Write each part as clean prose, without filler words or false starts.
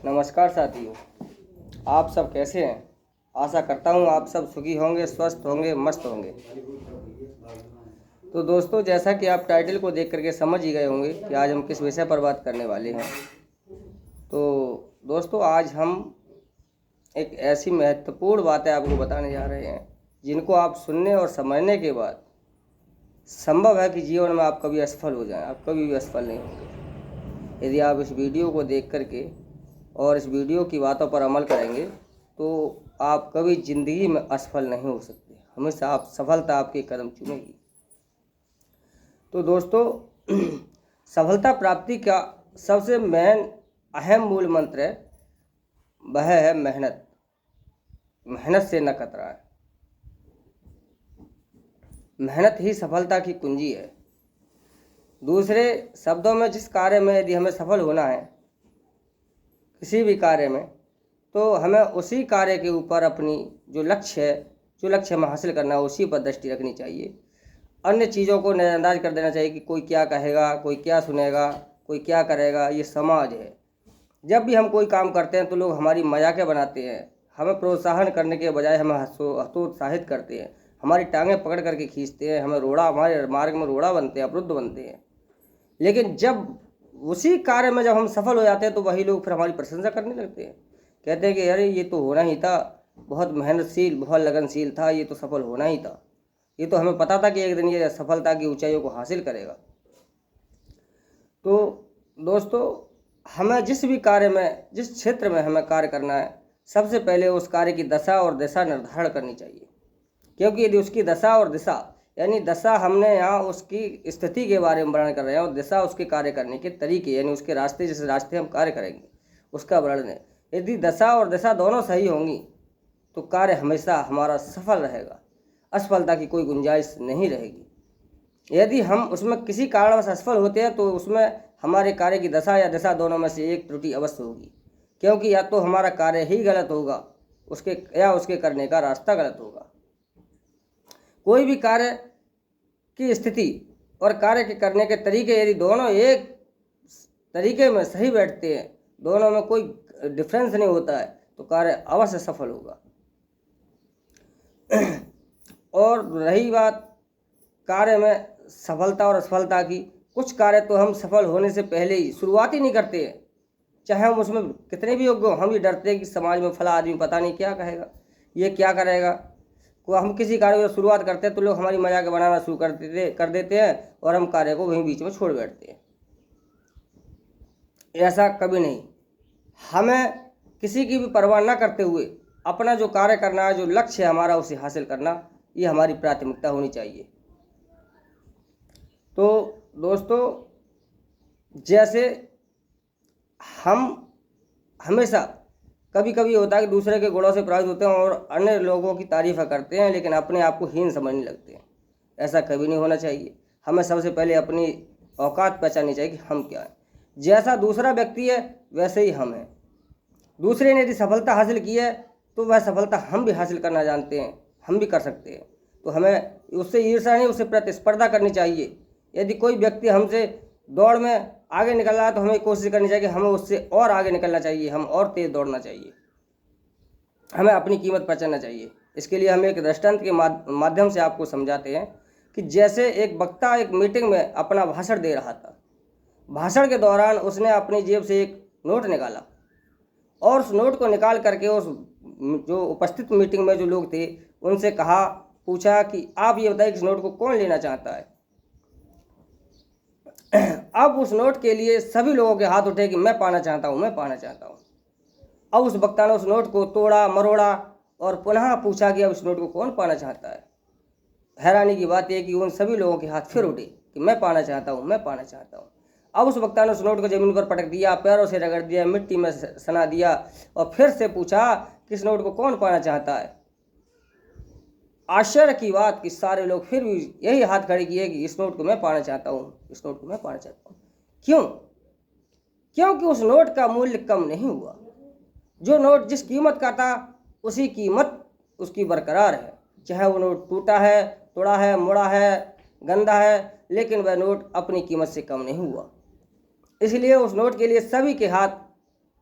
नमस्कार साथियों, आप सब कैसे हैं। आशा करता हूँ आप सब सुखी होंगे, स्वस्थ होंगे, मस्त होंगे। तो दोस्तों, जैसा कि आप टाइटल को देख करके समझ ही गए होंगे कि आज हम किस विषय पर बात करने वाले हैं। तो दोस्तों, आज हम एक ऐसी महत्वपूर्ण बातें आपको बताने जा रहे हैं जिनको आप सुनने और समझने के बाद संभव है कि जीवन में आप कभी असफल हो जाएं। आप कभी भी असफल नहीं होंगे यदि आप इस वीडियो को देख करके और इस वीडियो की बातों पर अमल करेंगे तो आप कभी ज़िंदगी में असफल नहीं हो सकते। हमेशा आप सफलता आपके कदम चूमेगी। तो दोस्तों, सफलता प्राप्ति का सबसे अहम मूल मंत्र है, वह है मेहनत। मेहनत से न कतराएं। मेहनत ही सफलता की कुंजी है। दूसरे शब्दों में, जिस कार्य में यदि हमें सफल होना है, किसी भी कार्य में, तो हमें उसी कार्य के ऊपर अपनी जो लक्ष्य हमें हासिल करना है, उसी पर दृष्टि रखनी चाहिए। अन्य चीज़ों को नज़रअंदाज कर देना चाहिए कि कोई क्या कहेगा, कोई क्या सुनेगा, कोई क्या करेगा। ये समाज है। जब भी हम कोई काम करते हैं तो लोग हमारी मजाकें बनाते हैं। हमें प्रोत्साहन करने के बजाय हमें हतोत्साहित करते हैं, हमारी टांगें पकड़ करके खींचते हैं, हमारे मार्ग में रोड़ा बनते हैं, अवरुद्ध बनते हैं। लेकिन जब उसी कार्य में जब हम सफल हो जाते हैं तो वही लोग फिर हमारी प्रशंसा करने लगते हैं। कहते हैं कि अरे ये तो होना ही था, बहुत मेहनतशील, बहुत लगनशील था, ये तो सफल होना ही था, ये तो हमें पता था कि एक दिन ये सफलता की ऊंचाइयों को हासिल करेगा। तो दोस्तों, हमें जिस भी कार्य में, जिस क्षेत्र में हमें कार्य करना है, सबसे पहले उस कार्य की दशा और दिशा निर्धारण करनी चाहिए। क्योंकि यदि उसकी दशा और दिशा, यानी दशा हमने यहाँ उसकी स्थिति के बारे में वर्णन कर रहे हैं और दिशा उसके कार्य करने के तरीके, यानी उसके रास्ते, जिस रास्ते हम कार्य करेंगे उसका वर्णन है। यदि दशा और दिशा दोनों सही होंगी तो कार्य हमेशा हमारा सफल रहेगा। असफलता की कोई गुंजाइश नहीं रहेगी। यदि हम उसमें किसी कारणवश असफल होते हैं तो उसमें हमारे कार्य की दशा या दिशा दोनों में से एक त्रुटि अवश्य होगी। क्योंकि या तो हमारा कार्य ही गलत होगा उसके करने का रास्ता गलत होगा। कोई भी कार्य की स्थिति और कार्य के करने के तरीके यदि दोनों एक तरीके में सही बैठते हैं, दोनों में कोई डिफरेंस नहीं होता है, तो कार्य अवश्य सफल होगा। और रही बात कार्य में सफलता और असफलता की, कुछ कार्य तो हम सफल होने से पहले ही शुरुआत ही नहीं करते हैं, चाहे हम उसमें कितने भी योग्य हों। हम भी डरते हैं कि समाज में फला आदमी पता नहीं क्या कहेगा, ये क्या करेगा। हम किसी कार्य में शुरुआत करते हैं तो लोग हमारी मजाक बनाना शुरू कर देते हैं और हम कार्य को वहीं बीच में छोड़ बैठते हैं। ऐसा कभी नहीं। हमें किसी की भी परवाह न करते हुए अपना जो कार्य करना है, जो लक्ष्य है हमारा, उसे हासिल करना, ये हमारी प्राथमिकता होनी चाहिए। तो दोस्तों, जैसे हम हमेशा कभी कभी होता है कि दूसरे के गुणों से प्रभावित होते हैं और अन्य लोगों की तारीफ करते हैं, लेकिन अपने आप को हीन समझने लगते हैं। ऐसा कभी नहीं होना चाहिए। हमें सबसे पहले अपनी औकात पहचाननी चाहिए कि हम क्या हैं। जैसा दूसरा व्यक्ति है वैसे ही हम हैं। दूसरे ने यदि सफलता हासिल की है तो वह सफलता हम भी हासिल करना जानते हैं, हम भी कर सकते हैं। तो हमें उससे ईर्ष्या नहीं, उससे प्रतिस्पर्धा करनी चाहिए। यदि कोई व्यक्ति हमसे दौड़ में आगे निकल रहा है तो हमें कोशिश करनी चाहिए कि हमें उससे और आगे निकलना चाहिए, हम और तेज़ दौड़ना चाहिए, हमें अपनी कीमत पहचानना चाहिए। इसके लिए हम एक दृष्टांत के माध्यम से आपको समझाते हैं कि जैसे एक वक्ता एक मीटिंग में अपना भाषण दे रहा था। भाषण के दौरान उसने अपनी जेब से एक नोट निकाला और उस नोट को निकाल करके उस जो उपस्थित मीटिंग में जो लोग थे उनसे पूछा कि आप ये बताइए कि इस नोट को कौन लेना चाहता है। अब उस नोट के लिए सभी लोगों के हाथ उठे कि मैं पाना चाहता हूँ, मैं पाना चाहता हूँ। अब उस वक्ता ने उस नोट को तोड़ा मरोड़ा और पुनः पूछा कि अब इस नोट को कौन पाना चाहता है। हैरानी की बात यह कि उन सभी लोगों के हाथ फिर उठे कि मैं पाना चाहता हूँ, मैं पाना चाहता हूँ। अब उस वक्ता ने उस नोट को जमीन पर पटक दिया, पैरों से रगड़ दिया, मिट्टी में सना दिया और फिर से पूछा कि इस नोट को कौन पाना चाहता है। आश्चर्य की बात कि सारे लोग फिर भी यही हाथ खड़े किए कि इस नोट को मैं पाना चाहता हूँ, इस नोट को मैं पाना चाहता हूँ। क्यों? क्योंकि उस नोट का मूल्य कम नहीं हुआ। जो नोट जिस कीमत का था उसी कीमत उसकी बरकरार है। चाहे वो नोट टूटा है, तोड़ा है, मुड़ा है, गंदा है, लेकिन वह नोट अपनी कीमत से कम नहीं हुआ। इसलिए उस नोट के लिए सभी के हाथ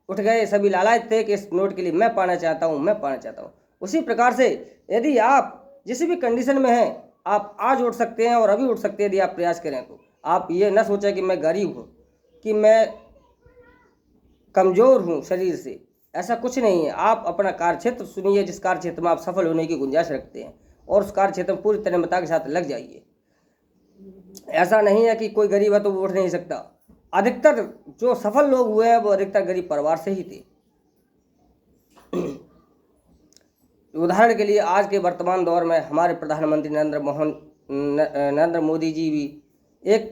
उठ गए, सभी लालायत थे कि इस नोट के लिए मैं पाना चाहता हूँ, मैं पाना चाहता हूँ। उसी प्रकार से यदि आप जिस भी कंडीशन में हैं, आप आज उठ सकते हैं और अभी उठ सकते हैं यदि आप प्रयास करें तो। आप ये न सोचें कि मैं गरीब हूँ, कि मैं कमज़ोर हूँ शरीर से, ऐसा कुछ नहीं है। आप अपना कार्यक्षेत्र सुनिए, जिस कार्यक्षेत्र में आप सफल होने की गुंजाइश रखते हैं, और उस कार्यक्षेत्र में पूरी तन्मयता के साथ लग जाइए। ऐसा नहीं है कि कोई गरीब है तो वो उठ नहीं सकता। अधिकतर जो सफल लोग हुए हैं वो अधिकतर गरीब परिवार से ही थे। उदाहरण के लिए आज के वर्तमान दौर में हमारे प्रधानमंत्री नरेंद्र मोदी जी भी एक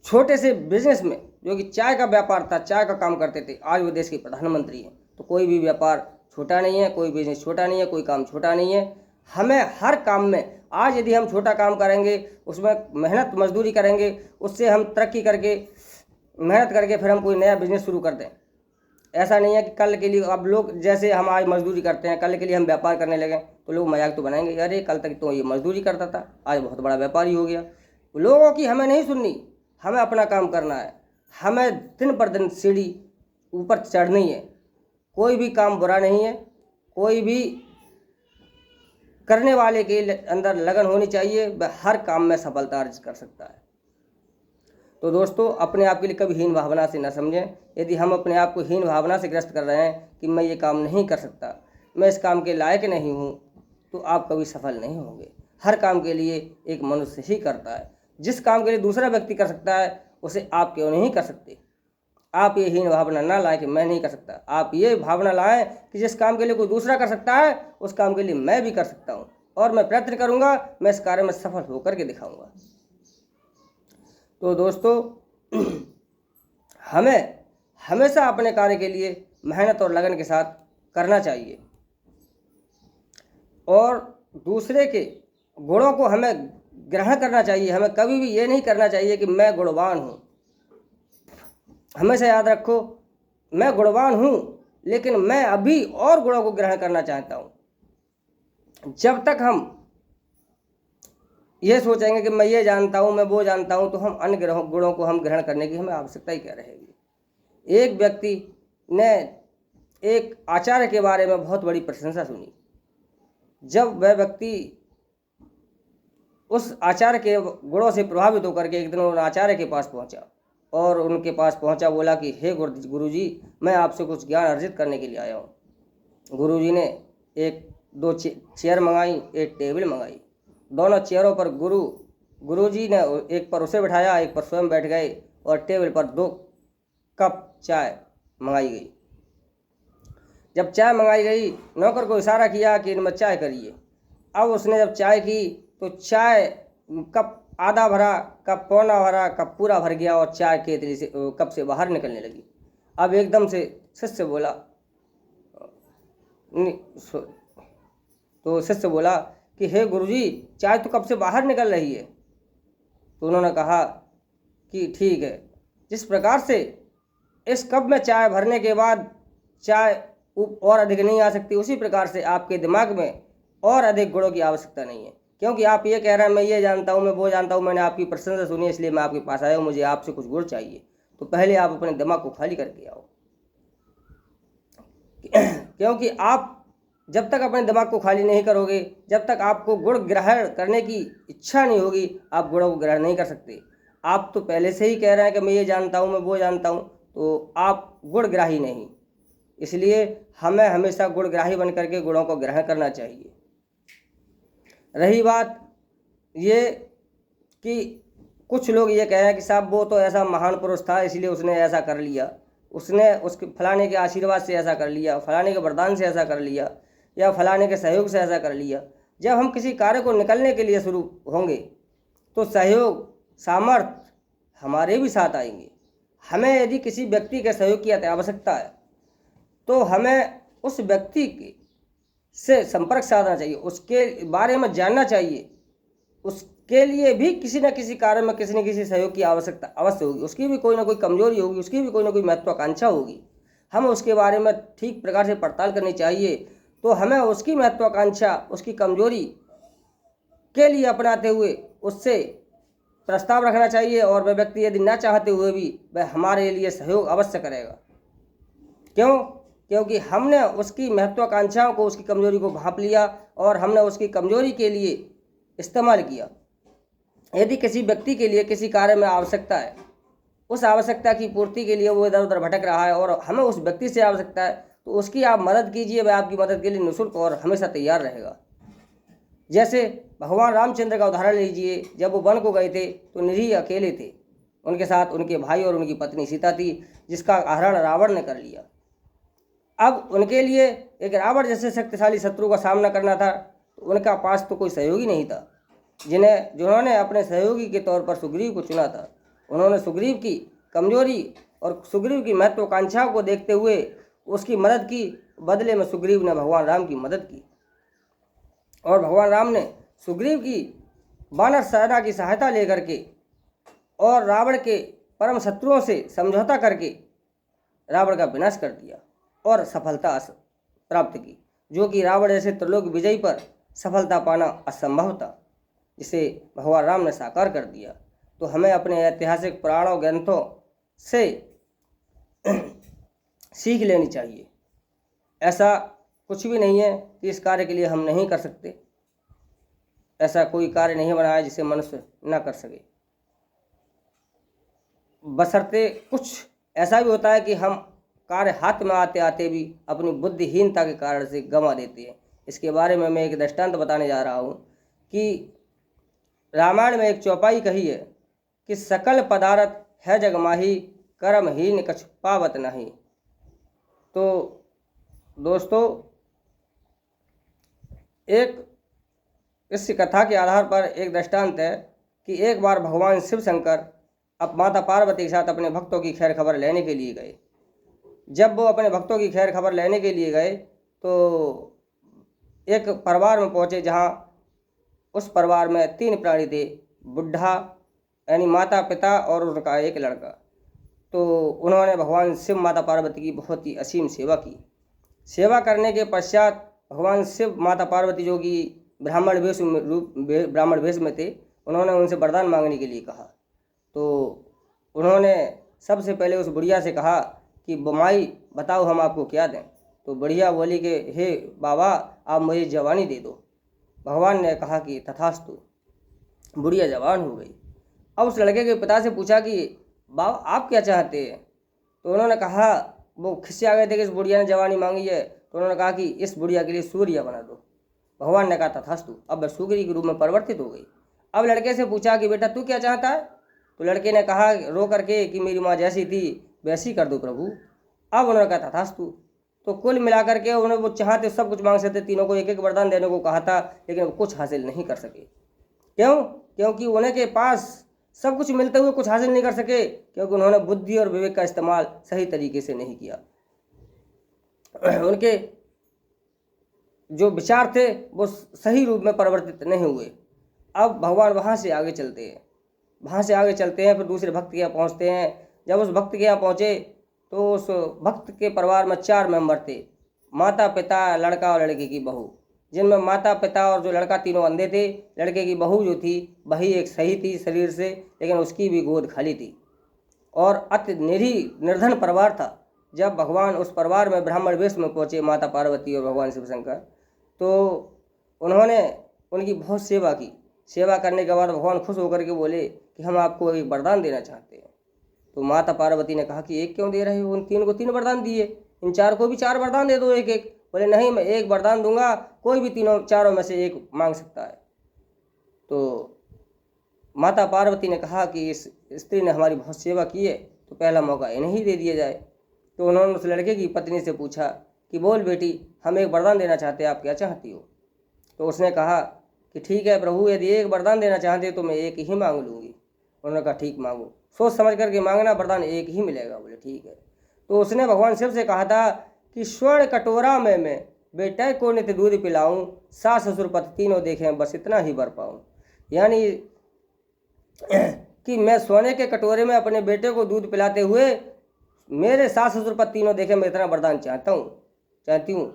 छोटे से बिजनेस में, जो कि चाय का व्यापार था, चाय का काम करते थे, आज वो देश के प्रधानमंत्री हैं। तो कोई भी व्यापार छोटा नहीं है, कोई बिजनेस छोटा नहीं है, कोई काम छोटा नहीं है। हमें हर काम में, आज यदि हम छोटा काम करेंगे, उसमें मेहनत मजदूरी करेंगे, उससे हम तरक्की करके मेहनत करके फिर हम कोई नया बिजनेस शुरू कर दें। ऐसा नहीं है कि कल के लिए, अब लोग जैसे हम आज मजदूरी करते हैं, कल के लिए हम व्यापार करने लगे तो लोग मजाक तो बनाएंगे, अरे कल तक तो ये मजदूरी करता था, आज बहुत बड़ा व्यापारी हो गया। लोगों की हमें नहीं सुननी, हमें अपना काम करना है। हमें दिन पर दिन सीढ़ी ऊपर चढ़नी है। कोई भी काम बुरा नहीं है, कोई भी करने वाले के अंदर लगन होनी चाहिए, वह हर काम में सफलता अर्जित कर सकता है। तो दोस्तों, अपने आप के लिए कभी हीन भावना से न समझें। यदि हम अपने आप को हीन भावना से ग्रस्त कर रहे हैं कि मैं ये काम नहीं कर सकता, मैं इस काम के लायक नहीं हूँ, तो आप कभी सफल नहीं होंगे। हर काम के लिए एक मनुष्य ही करता है। जिस काम के लिए दूसरा व्यक्ति कर सकता है, उसे आप क्यों नहीं कर सकते। आप ये हीन भावना ना लाएं कि मैं नहीं कर सकता। आप ये भावना लाएं कि जिस काम के लिए कोई दूसरा कर सकता है, उस काम के लिए मैं भी कर सकता हूँ, और मैं प्रयत्न करूँगा, मैं इस कार्य में सफल होकर के दिखाऊँगा। तो दोस्तों, हमें हमेशा अपने कार्य के लिए मेहनत और लगन के साथ करना चाहिए, और दूसरे के गुणों को हमें ग्रहण करना चाहिए। हमें कभी भी ये नहीं करना चाहिए कि मैं गुणवान हूँ। हमेशा याद रखो, मैं गुणवान हूँ, लेकिन मैं अभी और गुणों को ग्रहण करना चाहता हूँ। जब तक हम ये सोचेंगे कि मैं ये जानता हूँ, मैं वो जानता हूँ, तो हम अन्य गुणों को हम ग्रहण करने की हमें आवश्यकता ही क्या रहेगी। एक व्यक्ति ने एक आचार्य के बारे में बहुत बड़ी प्रशंसा सुनी। जब वह व्यक्ति उस आचार्य के गुणों से प्रभावित होकर के एक दिन उन आचार्य के पास पहुंचा, और उनके पास पहुंचा, बोला कि हे गुरुजी, मैं आपसे कुछ ज्ञान अर्जित करने के लिए आया हूँ। गुरुजी ने दो चेयर मंगाई, एक टेबल मंगाई। दोनों चेयरों पर गुरुजी ने एक पर उसे बिठाया, एक पर स्वयं बैठ गए, और टेबल पर 2 कप चाय मंगाई गई। जब चाय मंगाई गई, नौकर को इशारा किया कि इनमें चाय करिए। अब उसने जब चाय की तो चाय कप आधा भरा, कप पौना भरा, कप पूरा भर गया, और चाय केतली से कप से बाहर निकलने लगी। अब एकदम से शिष्य बोला, तो शिष्य बोला कि हे गुरुजी, चाय तो कप से बाहर निकल रही है। तो उन्होंने कहा कि ठीक है, जिस प्रकार से इस कप में चाय भरने के बाद चाय और अधिक नहीं आ सकती, उसी प्रकार से आपके दिमाग में और अधिक गुणों की आवश्यकता नहीं है। क्योंकि आप ये कह रहे हैं मैं ये जानता हूँ, मैं वो जानता हूँ, मैंने आपकी प्रशंसा सुनी इसलिए मैं आपके पास आया हूँ, मुझे आपसे कुछ गुण चाहिए। तो पहले आप अपने दिमाग को खाली करके आओ। क्योंकि आप जब तक अपने दिमाग को खाली नहीं करोगे, जब तक आपको गुण ग्रहण करने की इच्छा नहीं होगी, आप गुणों को ग्रहण नहीं कर सकते। आप तो पहले से ही कह रहे हैं कि मैं ये जानता हूँ, मैं वो जानता हूँ, तो आप गुणग्राही नहीं। इसलिए हमें हमेशा गुणग्राही बन करके गुणों को ग्रहण करना चाहिए। रही बात ये कि कुछ लोग ये कह रहे हैं कि साहब वो तो ऐसा महान पुरुष था इसलिए उसने ऐसा कर लिया, उसने उसके फलाने के आशीर्वाद से ऐसा कर लिया, फलाने के वरदान से ऐसा कर लिया, या फलाने के सहयोग से ऐसा कर लिया। जब हम किसी कार्य को निकलने के लिए शुरू होंगे तो सहयोग सामर्थ्य हमारे भी साथ आएंगे। हमें यदि किसी व्यक्ति के सहयोग की आवश्यकता है तो हमें उस व्यक्ति के से संपर्क साधना चाहिए, उसके बारे में जानना चाहिए। उसके लिए भी किसी न किसी कार्य में किसी न किसी सहयोग की आवश्यकता अवश्य होगी। उसकी भी कोई ना कोई कमजोरी होगी, उसकी भी कोई ना कोई महत्वाकांक्षा होगी। हमें उसके बारे में ठीक प्रकार से पड़ताल करनी चाहिए। तो हमें उसकी महत्वाकांक्षा, उसकी कमजोरी के लिए अपनाते हुए उससे प्रस्ताव रखना चाहिए, और वह व्यक्ति यदि न चाहते हुए भी वह हमारे लिए सहयोग अवश्य करेगा। क्यों? क्योंकि हमने उसकी महत्वाकांक्षाओं को, उसकी कमजोरी को भांप लिया और हमने उसकी कमजोरी के लिए इस्तेमाल किया। यदि किसी व्यक्ति के लिए किसी कार्य में आवश्यकता है, उस आवश्यकता की पूर्ति के लिए वो इधर उधर भटक रहा है और हमें उस व्यक्ति से आवश्यकता है, तो उसकी आप मदद कीजिए, वह आपकी मदद के लिए निःशुल्क और हमेशा तैयार रहेगा। जैसे भगवान रामचंद्र का उदाहरण लीजिए, जब वो वन को गए थे तो निरीह अकेले थे, उनके साथ उनके भाई और उनकी पत्नी सीता थी, जिसका अपहरण रावण ने कर लिया। अब उनके लिए एक रावण जैसे शक्तिशाली शत्रु का सामना करना था, तो उनका पास तो कोई सहयोगी नहीं था। जिन्होंने अपने सहयोगी के तौर पर सुग्रीव को चुना था। उन्होंने सुग्रीव की कमजोरी और सुग्रीव की महत्वाकांक्षाओं को देखते हुए उसकी मदद की, बदले में सुग्रीव ने भगवान राम की मदद की और भगवान राम ने सुग्रीव की वानर सेना की सहायता लेकर के और रावण के परम शत्रुओं से समझौता करके रावण का विनाश कर दिया और सफलता प्राप्त की, जो कि रावण जैसे त्रिलोक विजयी पर सफलता पाना असंभव था, जिसे भगवान राम ने साकार कर दिया। तो हमें अपने ऐतिहासिक पुराणों ग्रंथों से सीख लेनी चाहिए। ऐसा कुछ भी नहीं है कि इस कार्य के लिए हम नहीं कर सकते, ऐसा कोई कार्य नहीं बनाया जिसे मनुष्य न कर सके। बशर्ते कुछ ऐसा भी होता है कि हम कार्य हाथ में आते आते भी अपनी बुद्धिहीनता के कारण से गंवा देते हैं। इसके बारे में मैं एक दृष्टांत बताने जा रहा हूँ कि रामायण में एक चौपाई कही है कि सकल पदार्थ है जग माही, कर्महीन कछु पावत नहीं। तो दोस्तों, एक इस कथा के आधार पर एक दृष्टांत है कि एक बार भगवान शिव शंकर अब माता पार्वती के साथ अपने भक्तों की खैर खबर लेने के लिए गए। जब वो अपने भक्तों की खैर खबर लेने के लिए गए तो एक परिवार में पहुंचे, जहां उस परिवार में 3 प्राणी थे, बुढ़ा यानी माता पिता और उनका एक लड़का। तो उन्होंने भगवान शिव माता पार्वती की बहुत ही असीम सेवा की। सेवा करने के पश्चात भगवान शिव माता पार्वती, जो कि ब्राह्मण वेश में थे, उन्होंने उनसे वरदान मांगने के लिए कहा। तो उन्होंने सबसे पहले उस बुढ़िया से कहा कि माई बताओ हम आपको क्या दें। तो बुढ़िया बोली कि हे बाबा, आप मुझे जवानी दे दो। भगवान ने कहा कि तथास्तु। बुढ़िया जवान हो गई। अब उस लड़के के पिता से पूछा कि बाबा आप क्या चाहते हैं। तो उन्होंने कहा, वो खिस्से आ गए थे कि इस बुढ़िया ने जवानी मांगी है, तो उन्होंने कहा कि इस बुढ़िया के लिए सूर्य बना दो। भगवान ने कहा तथास्तु। अब वह सूर्य के रूप में परिवर्तित हो गई। अब लड़के से पूछा कि बेटा तू क्या चाहता है। तो लड़के ने कहा रो करके कि मेरी माँ जैसी थी वैसी कर दो प्रभु। अब उन्होंने कहा तथास्तु। तो कुल मिलाकर के उन्होंने वो चाहते सब कुछ मांग सकते, तीनों को एक एक वरदान देने को कहा था, लेकिन वो कुछ हासिल नहीं कर सके। क्यों? क्योंकि उन्हें के पास सब कुछ मिलते हुए कुछ हासिल नहीं कर सके, क्योंकि उन्होंने बुद्धि और विवेक का इस्तेमाल सही तरीके से नहीं किया। उनके जो विचार थे वो सही रूप में परिवर्तित नहीं हुए। अब भगवान वहाँ से आगे चलते हैं, फिर दूसरे भक्त के यहाँ पहुँचते हैं। जब उस भक्त के यहाँ पहुँचे तो उस भक्त के परिवार में 4 मेंबर थे, माता पिता, लड़का और लड़के की बहू, जिनमें माता पिता और जो लड़का तीनों अंधे थे। लड़के की बहू जो थी वही एक सही थी शरीर से, लेकिन उसकी भी गोद खाली थी और अति निरीह निर्धन परिवार था। जब भगवान उस परिवार में ब्राह्मण वेश में पहुँचे, माता पार्वती और भगवान शिव शंकर, तो उन्होंने उनकी बहुत सेवा की। सेवा करने के बाद भगवान खुश होकर के बोले कि हम आपको एक वरदान देना चाहते हैं। तो माता पार्वती ने कहा कि एक क्यों दे रहे हो, उन 3 को 3 वरदान दिए, इन 4 को भी 4 वरदान दे दो एक एक। बोले नहीं, मैं एक वरदान दूंगा, कोई भी चारों में से एक मांग सकता है। तो माता पार्वती ने कहा कि इस स्त्री ने हमारी बहुत सेवा की है, तो पहला मौका इन्हें ही दे दिया जाए। तो उन्होंने उस लड़के की पत्नी से पूछा कि बोल बेटी, हम एक वरदान देना चाहते हैं, आप क्या चाहती हो। तो उसने कहा कि ठीक है प्रभु, यदि एक वरदान देना चाहते तो मैं एक ही मांग लूँगी। उन्होंने कहा ठीक मांगो, सोच समझ करके मांगना, वरदान एक ही मिलेगा। बोले ठीक है। तो उसने भगवान शिव से कहा था कि स्वर्ण कटोरा में मैं बेटे को नित्य दूध पिलाऊं, सास ससुर पति तीनों देखें, बस इतना ही बर पाऊँ। यानी कि मैं सोने के कटोरे में अपने बेटे को दूध पिलाते हुए मेरे सास ससुर पति तीनों देखें, मैं इतना वरदान चाहती हूँ।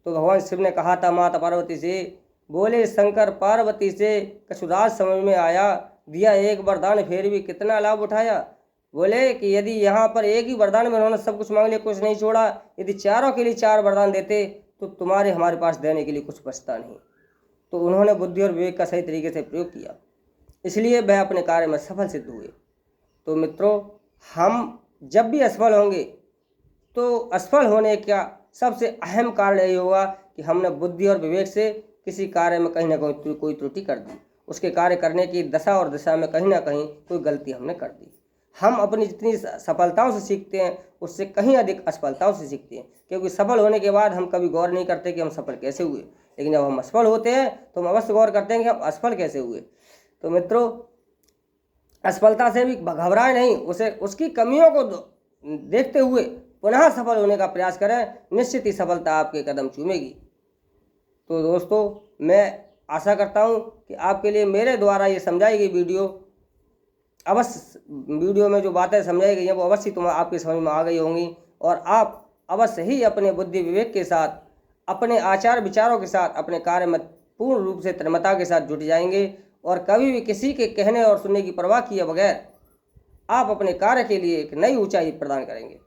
तो भगवान शिव ने कहा था माता पार्वती से, बोले शंकर पार्वती से कछु राज समझ में आया, दिया एक वरदान फिर भी कितना लाभ उठाया। बोले कि यदि यहाँ पर एक ही वरदान में उन्होंने सब कुछ मांग लिया, कुछ नहीं छोड़ा, यदि चारों के लिए 4 वरदान देते तो तुम्हारे हमारे पास देने के लिए कुछ बचता नहीं। तो उन्होंने बुद्धि और विवेक का सही तरीके से प्रयोग किया, इसलिए वह अपने कार्य में सफल सिद्ध हुए। तो मित्रों, हम जब भी असफल होंगे तो असफल होने का सबसे अहम कारण यही होगा कि हमने बुद्धि और विवेक से किसी कार्य में कहीं ना कहीं कोई त्रुटि कर दी, उसके कार्य करने की दशा और दिशा में कहीं ना कहीं कोई गलती हमने कर दी। हम अपनी जितनी सफलताओं से सीखते हैं उससे कहीं अधिक असफलताओं से सीखते हैं, क्योंकि सफल होने के बाद हम कभी गौर नहीं करते कि हम सफल कैसे हुए, लेकिन जब हम असफल होते हैं तो हम अवश्य गौर करते हैं कि हम असफल कैसे हुए। तो मित्रों, असफलता से भी घबराएं नहीं, उसे उसकी कमियों को देखते हुए पुनः सफल होने का प्रयास करें, निश्चित ही सफलता आपके कदम चूमेगी। तो दोस्तों, मैं आशा करता हूँ कि आपके लिए मेरे द्वारा ये समझाई गई वीडियो वीडियो में जो बातें समझाई गई हैं वो अवश्य आपकी समझ में आ गई होंगी, और आप अवश्य ही अपने बुद्धि विवेक के साथ, अपने आचार विचारों के साथ, अपने कार्य में पूर्ण रूप से तन्मयता के साथ जुट जाएंगे, और कभी भी किसी के कहने और सुनने की परवाह किए बगैर आप अपने कार्य के लिए एक नई ऊंचाई प्रदान करेंगे।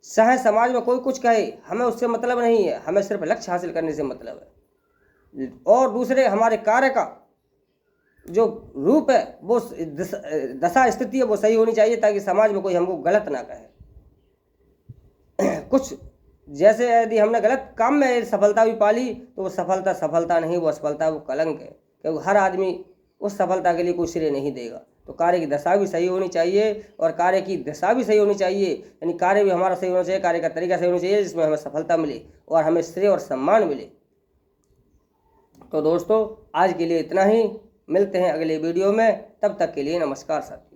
चाहे समाज में कोई कुछ कहे, हमें उससे मतलब नहीं है, हमें सिर्फ लक्ष्य हासिल करने से मतलब है। और दूसरे, हमारे कार्य का जो रूप है, वो दशा स्थिति है, वो सही होनी चाहिए, ताकि समाज में कोई हमको गलत ना कहे। कुछ जैसे यदि हमने गलत काम में सफलता भी पाली तो वो सफलता नहीं, वो असफलता, वो कलंक है, क्योंकि हर आदमी उस सफलता के लिए कोई श्रेय नहीं देगा। तो कार्य की दशा भी सही होनी चाहिए और कार्य की दिशा भी सही होनी चाहिए, यानी कार्य भी हमारा सही होना चाहिए, कार्य का तरीका सही होना चाहिए, जिसमें हमें सफलता मिले और हमें श्रेय और सम्मान मिले। तो दोस्तों, आज के लिए इतना ही, मिलते हैं अगले वीडियो में, तब तक के लिए नमस्कार साथियों।